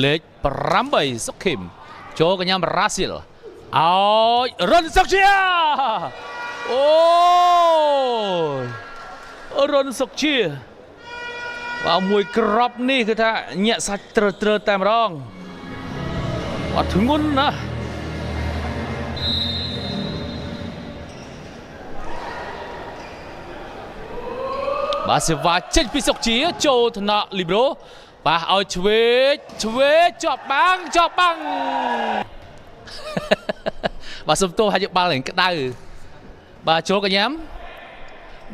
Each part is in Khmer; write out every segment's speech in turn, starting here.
លេខ8សុកឃីមចូលកញ្ញារ៉ាស៊ីលឲ្យរុនសុកជាអូរុនសុកជាបាទមួយក្របនេះគឺថាញាក់សាច់ត្រឺតែម្ដងអត់ធ្ងន់ណាបាទសេវាចេញពីសុកជាចូលថ្នាក់លីប្រូបាទឲ្យឆ្វេងជាប់បាំងបាទសុំទោសហើយបាល់ហ្នឹងក្តៅបាទចូលកញ្ញាំ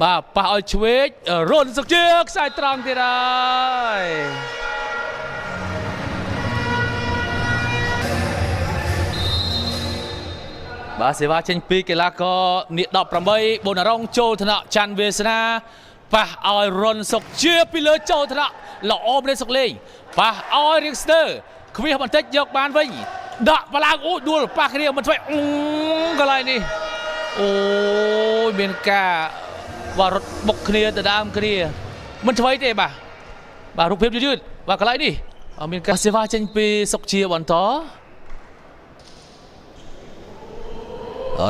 បាទប៉ះឲ្យឆ្វេងរុនសុកជាខ្សែត្រង់ទៀតហើយបាទសេវាចេញពីកីឡាករនី18បូណារ៉ុងចូលថ្នាក់ច័ន្ទវាសនាប៉ះឲ្យរុនសុកជាពីលើចូលថ្នាក់ល្អម្នេះសុកលេងប៉ះឲ្យរៀងស្ទើរខ្វះបន្តិចយកបានវិញដាក់បឡើងអូដួលប៉ះគ្នាមិនធ្វើកន្លែងនេះអូយមានការបាទរត់បុកគ្នាទៅដើមគ្នាមិនធ្វើទេបាទរូបភាពយឺតបាទកន្លែងនេះមានការសេវាចេញពីសុកជាបន្ត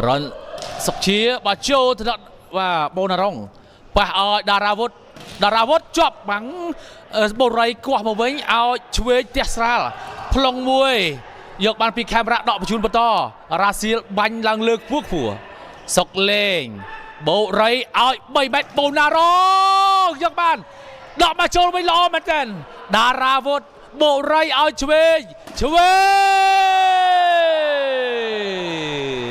រនសុកជាបាទចូលទៅដល់បាទបូណារ៉ុងប៉ះឲ្យតារាវុធជាប់បាំងបូរីគោះមកវិញឲ្យឆ្វេងផ្ទះស្រាលប្លុងមួយយកបានពីកាមេរ៉ាដកបញ្ជូនបន្តរ៉ាស៊ីលបាញ់ឡើងលើកខ្ពស់សុកលេងបូរីឲ្យ3ម៉ែត្របូណារ៉ុងយកបានដកមកចូលវិញល្អមែនទែនតារាវុធបូរីឲ្យឆ្វេង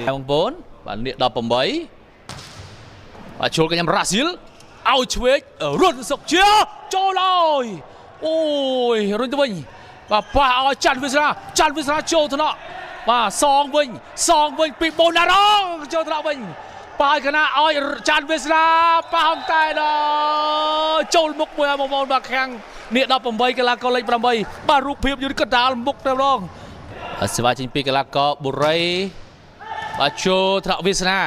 បងប្អូនបាទនេះ18បាទចូលកញ្ញារ៉ាស៊ីលឲ្យឆ្វេងរុនសុកជាចូលហើយអូយរុនទៅវិញបាទប៉ះឲ្យច័ន្ទវិសារាចូលថ្នាក់បាទសងវិញពីបូណារ៉ុងចូលថ្នាក់វិញប៉ះឲ្យកណាឲ្យច័ន្ទវិសារាប៉ះហងតែដល់ចូលមុខមួយឲ្យបងប្អូនបាទខាងនេះ18កីឡាករលេខ8បាទរូបភាពយឺតកដាលមុខតែម្ដងសេវាចេញពីកីឡាករបុរីបាទចូលថ្នាក់វិសារា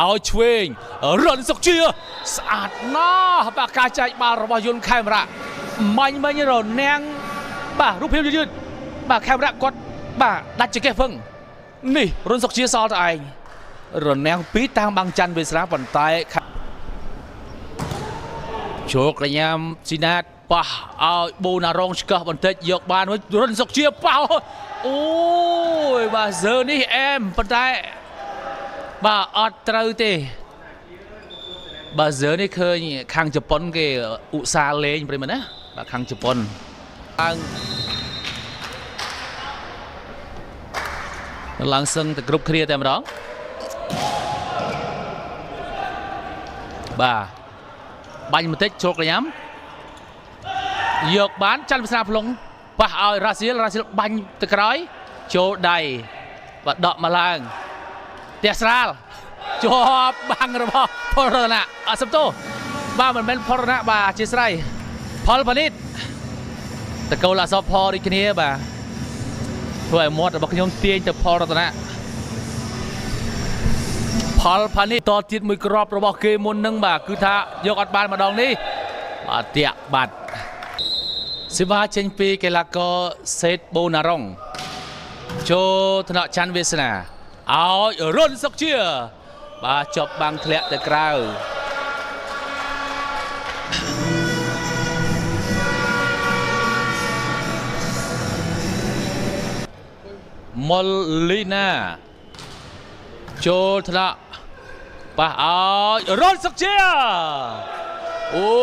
ឲ្យឆ្វេងរុនសុកជាស្អាតណាស់បាទការចែកបាល់របស់យន្តកាមេរ៉ាមាញ់រនាំងបាទរូបភាពយឺតបាទកាមេរ៉ាគាត់បាទដាច់ចង្កេះវឹងនេះរុនសុកជាសល់តែឯងរនាំង2តាមបាំងច័ន្ទវាសនាប៉ុន្តែជោគកញ្ញាមស៊ីណាតប៉ះឲ្យបូណារ៉ុងឆ្កឹះបន្តិចយកបានរុនសុកជាប៉ះអូយបាទហ្សឺនេះអែមប៉ុន្តែបាទអត់ត្រូវទេបាទហ្សឺនេះឃើញខាងជប៉ុនគេឧស្សាហ៍លេងប្រិមណាបាទខាងជប៉ុនឡើងសឹងតែគ្រប់គ្នាតែម្ដងបាទបាញ់បន្តិចជ្រុកកញ្ញាំយកបានច័ន្ទវាសនាផ្លុងប៉ះឲ្យរ៉ាស៊ីលបាញ់ទៅក្រោយចូលដៃបាទដកមកឡើងផ្ទះស្រាលជាប់បាំងរបស់ផលរណៈអត់សំទោសបាទមិនមែនផលរណៈបាទអធិស្ឋានផលផានីតតកូលអសផដូចគ្នាបាទធ្វើឲ្យមាត់របស់ខ្ញុំទាញទៅផលរតនៈផលផានីតតទៀតមួយក្របរបស់គេមុននឹងបាទគឺថាយកអត់បានម្ដងនេះបាទតាក់បាត់សេវាចេញពីកីឡាករសេតបូណារ៉ុងចូលថ្នាក់ច័ន្ទវាសនាឲ្យរុនសុកជាបាទចប់បាំងធ្លាក់ទៅក្រៅម៉ុលលីណាចូលថ្នាក់ប៉ះឲ្យរុនសុកជាអូ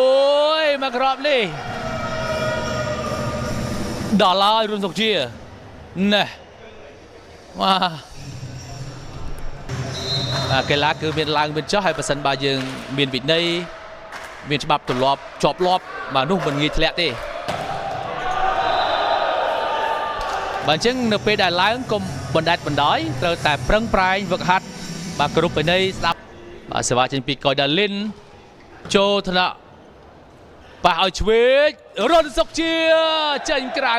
យមកក្របនេះដល់ហើយរុនសុកជាណែបាទកីឡាគឺមានឡើងមានចុះហើយបើសិនបើយើងមានវិន័យមានច្បាប់ទម្លាប់ជាប់លាប់បាទនោះមិនងាយធ្លាក់ទេបើអញ្ចឹងនៅពេលដែលឡើងកុំបណ្តែតបណ្ដោយត្រូវតែប្រឹងប្រែងវឹកហាត់បាទគ្រប់វិន័យស្ដាប់បាទសេវាចេញពីកុយដាលីនចូលថ្នាក់ប៉ះឲ្យឆ្វេងរុនសុកជាចេញក្រៅ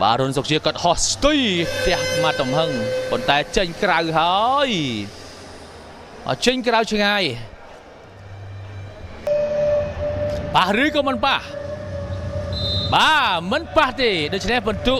បាទរុនសុកជាគាត់ហោះស្ទុយផ្ទះមកទំហឹងប៉ុន្តែចេញក្រៅហើយចេញក្រៅឆ្ងាយប៉ះឬក៏មិនប៉ះ បាទមិនប៉ះទេដូច្នេះបន្ទុក